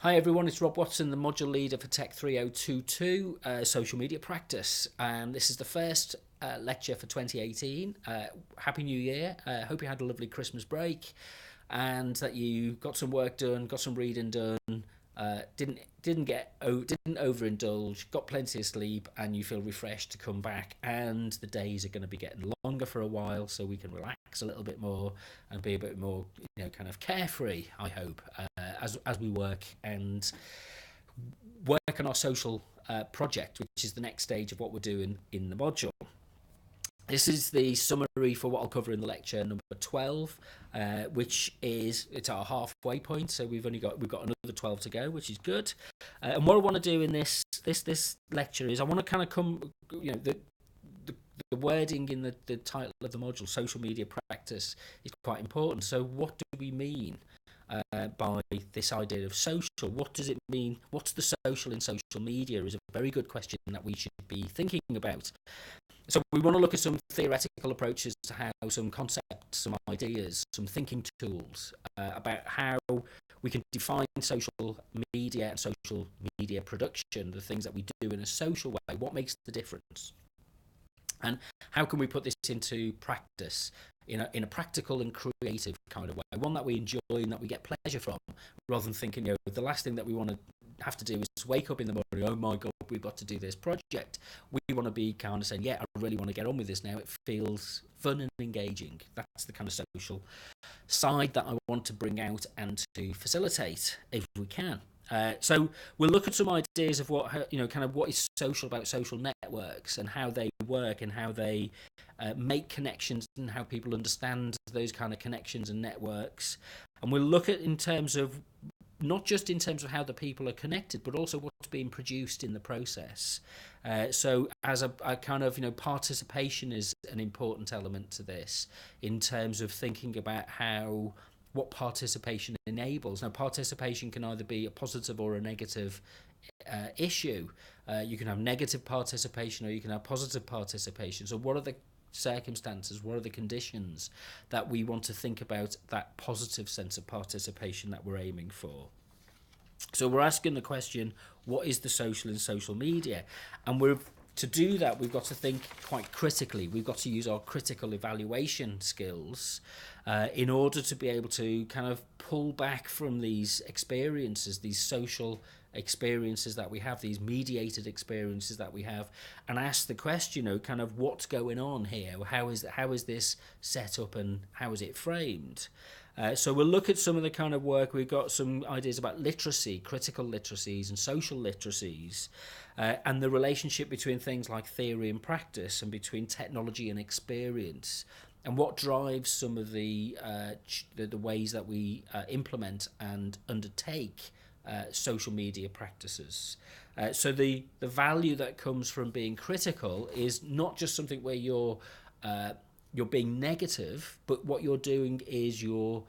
Hi everyone, it's Rob Watson, the module leader for TECH3022 social media practice. This is the first lecture for 2018. Happy New Year. Hope you had a lovely Christmas break and that you got some work done, got some reading done, didn't overindulge, got plenty of sleep, and you feel refreshed to come back. And the days are going to be getting longer for a while, so we can relax a little bit more and be a bit more, kind of carefree, I hope, as we work on our social project, which is the next stage of what we're doing in the module. This is the summary for what I'll cover in the lecture number 12, which it's our halfway point. So we've got another 12 to go, which is good. And what I want to do in this lecture is I want to kind of the wording in the title of the module, social media practice, is quite important. So what do we mean by this idea of social? What does it mean? What's the social in social media is a very good question that we should be thinking about. So we want to look at some theoretical approaches to how some concepts, some ideas, some thinking tools about how we can define social media and social media production, the things that we do in a social way, what makes the difference, and how can we put this into practice in a practical and creative kind of way, one that we enjoy and that we get pleasure from, rather than thinking, the last thing that we want to have to do is wake up in the morning, oh my god, we've got to do this project. We want to be kind of saying, yeah, I really want to get on with this now. It feels fun and engaging. That's the kind of social side that I want to bring out and to facilitate if we can. So we'll look at some ideas of what what is social about social networks and how they work and how they make connections and how people understand those kind of connections and networks. And we'll look at in terms of not just in terms of how the people are connected, but also what's being produced in the process. So as a kind of, participation is an important element to this in terms of thinking about what participation enables. Now, participation can either be a positive or a negative issue. You can have negative participation or you can have positive participation. So what are the circumstances, what are the conditions that we want to think about that positive sense of participation that we're aiming for? So we're asking the question, what is the social in social media? And to do that, we've got to think quite critically. We've got to use our critical evaluation skills in order to be able to kind of pull back from these experiences, these social experiences that we have, these mediated experiences that we have, and ask the question, kind of what's going on here? How is this set up and how is it framed? So we'll look at some of the kind of work. We've got some ideas about literacy, critical literacies and social literacies, and the relationship between things like theory and practice and between technology and experience, and what drives some of the ways that we implement and undertake social media practices. So the value that comes from being critical is not just something where you're being negative, but what you're doing is you're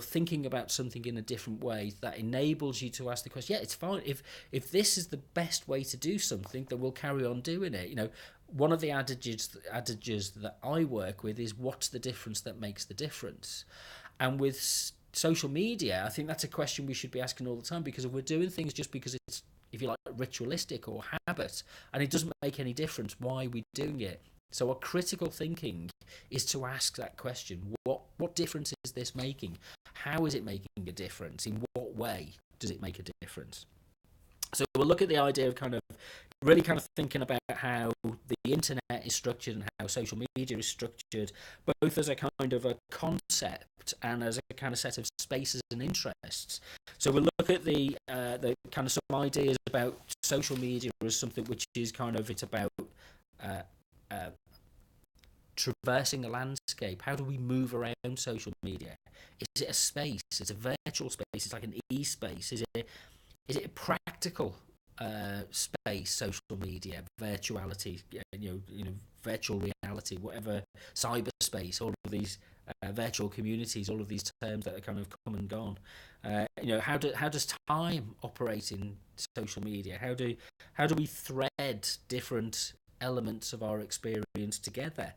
thinking about something in a different way that enables you to ask the question, yeah, it's fine. If this is the best way to do something, then we'll carry on doing it. One of the adages that I work with is, what's the difference that makes the difference? And with social media, I think that's a question we should be asking all the time, because if we're doing things just because it's, if you like, ritualistic or habit, and it doesn't make any difference, why are we doing it? So our critical thinking is to ask that question, what difference is this making? How is it making a difference? In what way does it make a difference? So we'll look at the idea of kind of really kind of thinking about how the internet is structured and how social media is structured, both as a kind of a concept and as a kind of set of spaces and interests. So we'll look at the kind of some ideas about social media as something which is kind of, it's about traversing a landscape. How do we move around social media? Is it a space? It's a virtual space. It's like an e-space. Is it a practical space? Social media, virtuality, virtual reality, whatever, cyberspace, all of these virtual communities, all of these terms that are kind of come and gone. How does time operate in social media? How do we thread different elements of our experience together?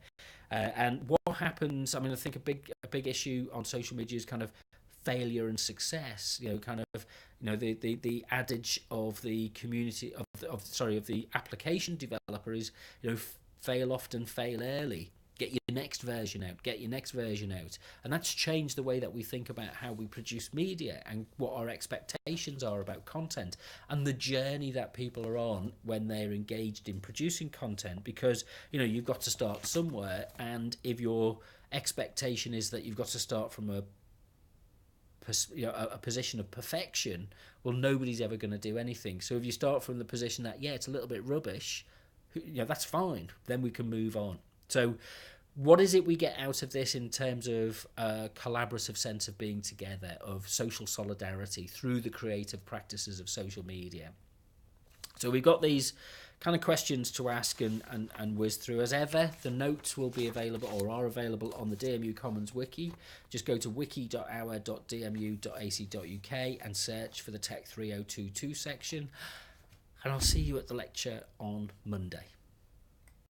And what happens, I think a big issue on social media is kind of failure and success. Kind of, the adage of the community of the application developer is, fail often, fail early. Get your next version out, and that's changed the way that we think about how we produce media and what our expectations are about content and the journey that people are on when they're engaged in producing content, because you've got to start somewhere, and if your expectation is that you've got to start from a position of perfection, well, nobody's ever going to do anything. So if you start from the position that, it's a little bit rubbish, that's fine, then we can move on. So what is it we get out of this in terms of a collaborative sense of being together, of social solidarity through the creative practices of social media? So we've got these kind of questions to ask and whiz through. As ever, the notes will be available, or are available, on the DMU Commons wiki. Just go to wiki.our.dmu.ac.uk and search for the TECH3022 section. And I'll see you at the lecture on Monday.